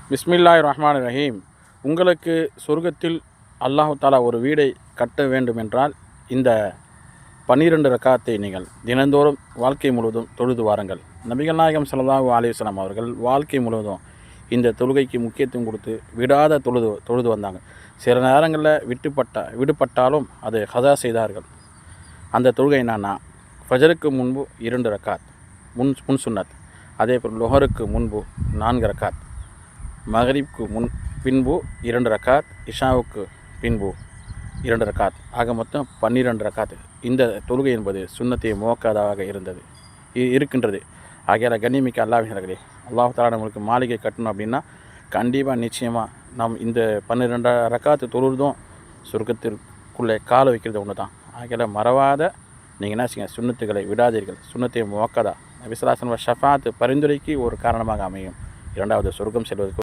பிஸ்மில்லாஹிர் ரஹ்மானிர் ரஹீம். உங்களுக்கு சொர்க்கத்தில் அல்லாஹு தாலா ஒரு வீடை கட்ட வேண்டுமென்றால் இந்த 12 ரக்காத்தை நீங்கள் தினந்தோறும் வாழ்க்கை முழுவதும் தொழுது வாருங்கள். நபிகள் நாயகம் ஸல்லல்லாஹு அலைஹி வஸல்லம் அவர்கள் வாழ்க்கை முழுவதும் இந்த தொழுகைக்கு முக்கியத்துவம் கொடுத்து விடாத தொழுது வந்தாங்க. சில நேரங்களில் விடுபட்டாலும் அது ஹதா செய்தார்கள். அந்த தொழுகை என்னன்னா, ஃபஜருக்கு முன்பு 2 ரக்காத் முன் சுன்னத், அதே போல் லுஹருக்கு முன்பு 4 ரக்காத், மகரிப்க்கு பின்பு 2 ரக்காத், இஷாவுக்கு பின்பு 2 ரக்காத், ஆக மொத்தம் 12 ரக்காத். இந்த தொழுகை என்பது சுன்னத்தை முவக்கதாக இருக்கின்றது. ஆகிய கண்ணியமிக்க அல்லாஹ்வினர்களே, அல்லாஹ் தஆலா நம்மளுக்கு மாளிகை கட்டணும் அப்படின்னா கண்டிப்பாக நிச்சயமாக நாம் இந்த 12 ரக்காத்து தொழுதும் சொர்க்கத்திற்குள்ளே கால வைக்கிறது ஒன்று தான். ஆகிய மறவாத நீங்கள் என்ன செய்யுங்க, சுன்னத்துகளை விடாதீர்கள். சுன்னத்தை முவக்கதா நபி ஸல்லல்லாஹு அலைஹி வஸல்லம் ஷஃபாத் பரிந்துரைக்கு ஒரு காரணமாக அமையும். இரண்டாவது சொர்க்கம் செல்வதற்கு